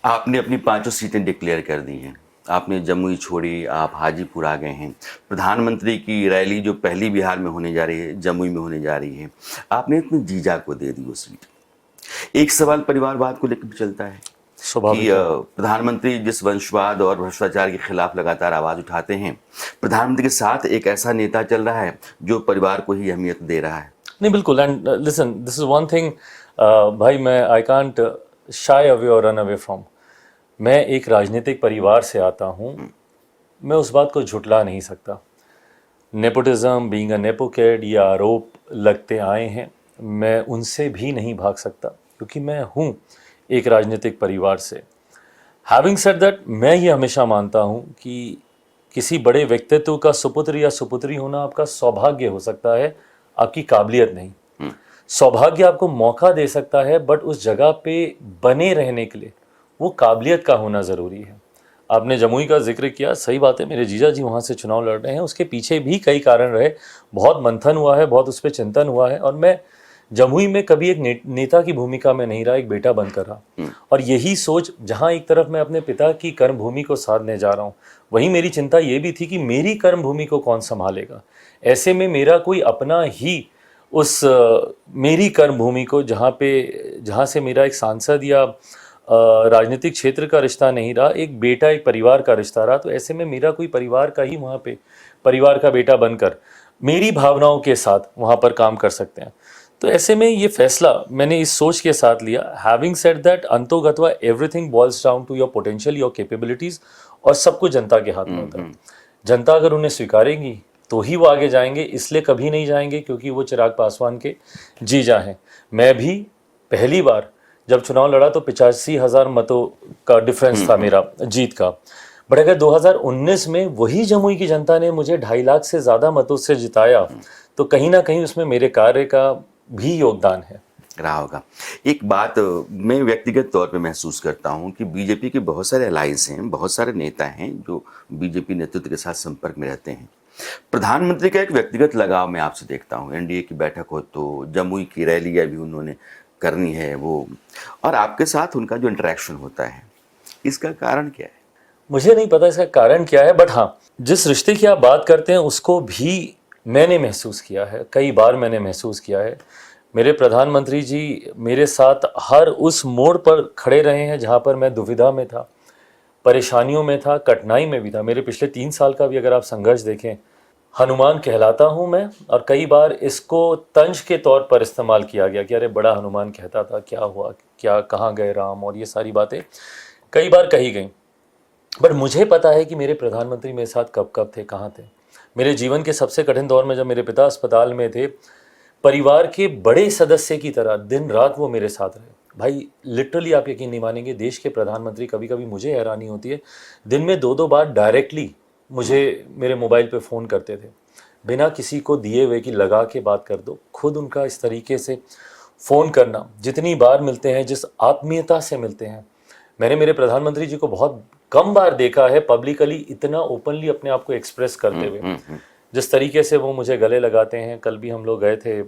आपने अपनी पांचों सीटें डिक्लेयर कर दी हैं। आपने जमुई छोड़ी, आप हाजीपुर आ गए हैं। प्रधानमंत्री की रैली जो पहली बिहार में होने जा रही है, जमुई में होने जा रही है, आपने अपने जीजा को दे दी वो सीट। एक सवाल परिवारवाद को लेकर भी चलता है कि स्वाभाविक है। प्रधानमंत्री जिस वंशवाद और भ्रष्टाचार के खिलाफ लगातार आवाज उठाते हैं, प्रधानमंत्री के साथ एक ऐसा नेता चल रहा है जो परिवार को ही अहमियत दे रहा है। नहीं, बिल्कुल। And listen, this is one thing भाई, मैं आई कांट शाई अवे और रन अवे फ्रॉम। मैं एक राजनीतिक परिवार से आता हूँ, मैं उस बात को झुटला नहीं सकता। नेपोटिज्म, बीइंग अ नेपोकेड, ये आरोप लगते आए हैं, मैं उनसे भी नहीं भाग सकता क्योंकि मैं हूँ एक राजनीतिक परिवार से। हैविंग सेड दैट, मैं ये हमेशा मानता हूँ कि किसी बड़े व्यक्तित्व का सुपुत्र या सुपुत्री होना आपका सौभाग्य हो सकता है, आपकी काबिलियत नहीं। सौभाग्य आपको मौका दे सकता है, बट उस जगह पे बने रहने के लिए वो काबिलियत का होना ज़रूरी है। आपने जमुई का जिक्र किया, सही बात है, मेरे जीजा जी वहाँ से चुनाव लड़ रहे हैं। उसके पीछे भी कई कारण रहे, बहुत मंथन हुआ है, बहुत उस पर चिंतन हुआ है, और मैं जमुई में कभी एक नेता की भूमिका में नहीं रहा, एक बेटा बनकर रहा। और यही सोच, जहाँ एक तरफ मैं अपने पिता की कर्मभूमि को साधने जा रहा हूँ, वहीं मेरी चिंता ये भी थी कि मेरी कर्मभूमि को कौन संभालेगा। ऐसे में मेरा कोई अपना ही उस मेरी कर्मभूमि को, जहाँ से मेरा एक सांसद या राजनीतिक क्षेत्र का रिश्ता नहीं रहा, एक बेटा, एक परिवार का रिश्ता रहा। तो ऐसे में मेरा कोई परिवार का ही वहाँ पे परिवार का बेटा बनकर मेरी भावनाओं के साथ वहाँ पर काम कर सकते हैं। तो ऐसे में ये फैसला मैंने इस सोच के साथ लिया। हैविंग सेड दैट, अंतोगत्वा everything boils down to your potential, your capabilities, और सब कुछ जनता के हाथ में होता है। जनता अगर उन्हें स्वीकारेगी तो ही वो आगे जाएंगे, इसलिए कभी नहीं जाएंगे क्योंकि वो चिराग पासवान के जीजा हैं। मैं भी पहली बार जब चुनाव लड़ा तो 85,000 मतों का डिफरेंस था मेरा जीत का। बट अगर 2019 में वही जमुई की जनता ने मुझे 2.5 लाख से ज़्यादा मतों से जिताया, तो कहीं ना कहीं उसमें मेरे कार्य का भी योगदान है। रहा होगा। एक बात मैं व्यक्तिगत तौर पे महसूस करता हूँ कि बीजेपी के बहुत सारे अलायंस हैं, बहुत सारे नेता हैं जो बीजेपी नेतृत्व के साथ संपर्क में रहते हैं। प्रधानमंत्री का एक व्यक्तिगत लगाव मैं आपसे देखता हूँ। एनडीए की बैठक हो तो जमुई की रैली अभी उन्होंने करनी है वो, और आपके साथ उनका जो इंटरेक्शन होता है, इसका कारण क्या है? मुझे नहीं पता इसका कारण क्या है, बट हाँ, जिस रिश्ते की आप बात करते हैं उसको भी मैंने महसूस किया है, कई बार मैंने महसूस किया है। मेरे प्रधानमंत्री जी मेरे साथ हर उस मोड़ पर खड़े रहे हैं जहाँ पर मैं दुविधा में था, परेशानियों में था, कठिनाई में भी था। मेरे पिछले 3 साल का भी अगर आप संघर्ष देखें, हनुमान कहलाता हूँ मैं, और कई बार इसको तंज के तौर पर इस्तेमाल किया गया कि अरे बड़ा हनुमान कहता था, क्या हुआ, क्या कहाँ गए राम, और ये सारी बातें कई बार कही गई। बट मुझे पता है कि मेरे प्रधानमंत्री मेरे साथ कब कब थे, कहाँ थे। मेरे जीवन के सबसे कठिन दौर में जब मेरे पिता अस्पताल में थे, परिवार के बड़े सदस्य की तरह दिन रात वो मेरे साथ रहे। भाई लिटरली आप यकीन नहीं मानेंगे, देश के प्रधानमंत्री, कभी कभी मुझे हैरानी होती है, दिन में 2-2 बार डायरेक्टली मुझे मेरे मोबाइल पे फ़ोन करते थे, बिना किसी को दिए हुए कि लगा के बात कर दो। खुद उनका इस तरीके से फ़ोन करना, जितनी बार मिलते हैं, जिस आत्मीयता से मिलते हैं, मैंने मेरे प्रधानमंत्री जी को बहुत कम बार देखा है पब्लिकली इतना ओपनली अपने आप को एक्सप्रेस करते हुए। जिस तरीके से वो मुझे गले लगाते हैं, कल भी हम लोग गए थे,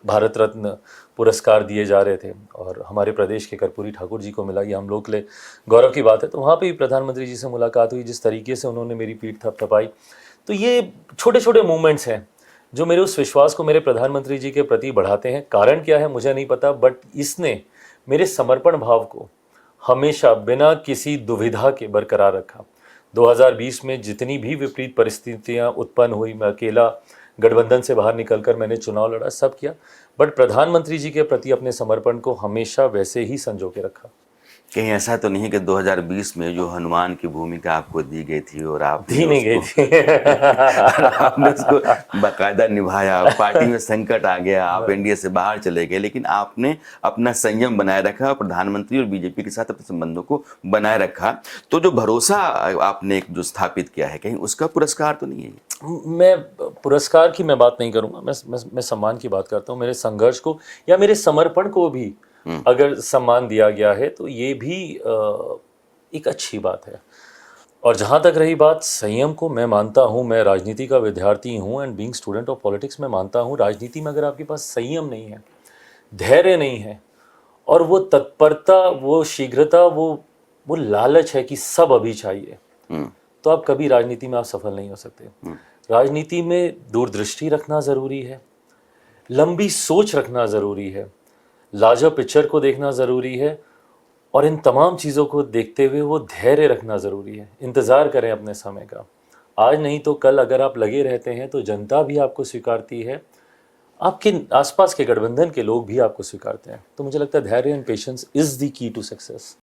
भारत रत्न पुरस्कार दिए जा रहे थे और हमारे प्रदेश के कर्पूरी ठाकुर जी को मिला, ये हम लोग के लिए गौरव की बात है। तो वहाँ पे भी प्रधानमंत्री जी से मुलाकात हुई, जिस तरीके से उन्होंने मेरी पीठ थपथपाई। तो ये छोटे छोटे मूवमेंट्स हैं जो मेरे उस विश्वास को मेरे प्रधानमंत्री जी के प्रति बढ़ाते हैं। कारण क्या है मुझे नहीं पता, बट इसने मेरे समर्पण भाव को हमेशा बिना किसी दुविधा के बरकरार रखा। 2020 में जितनी भी विपरीत परिस्थितियां उत्पन्न हुई, मैं अकेला गठबंधन से बाहर निकलकर मैंने चुनाव लड़ा, सब किया, बट प्रधानमंत्री जी के प्रति अपने समर्पण को हमेशा वैसे ही संजो के रखा। कहीं ऐसा तो नहीं कि 2020 में जो हनुमान की भूमिका आपको दी गई थी और आप दी नहीं गई थी आपने उसको बाकायदा निभाया, पार्टी में संकट आ गया, आप एनडीए से बाहर चले गए, लेकिन आपने अपना संयम बनाए रखा, प्रधानमंत्री और बीजेपी के साथ अपने संबंधों को बनाए रखा। तो जो भरोसा आपने जो स्थापित किया है, कहीं उसका पुरस्कार तो नहीं है? मैं पुरस्कार की मैं बात नहीं करूंगा, मैं सम्मान की बात करता हूँ। मेरे संघर्ष को या मेरे समर्पण को भी अगर सम्मान दिया गया है तो ये भी एक अच्छी बात है। और जहाँ तक रही बात संयम को, मैं मानता हूँ, मैं राजनीति का विद्यार्थी हूँ and being student of politics, मैं मानता हूँ राजनीति में अगर आपके पास संयम नहीं है, धैर्य नहीं है और वो तत्परता, वो शीघ्रता, वो लालच है कि सब अभी चाहिए, तो आप कभी राजनीति में आप सफल नहीं हो सकते। राजनीति में दूरदृष्टि रखना ज़रूरी है, लंबी सोच रखना ज़रूरी है, लार्जर पिक्चर को देखना ज़रूरी है, और इन तमाम चीज़ों को देखते हुए वो धैर्य रखना ज़रूरी है। इंतज़ार करें अपने समय का, आज नहीं तो कल अगर आप लगे रहते हैं तो जनता भी आपको स्वीकारती है, आपके आसपास के गठबंधन के लोग भी आपको स्वीकारते हैं। तो मुझे लगता है धैर्य and patience is the key to success.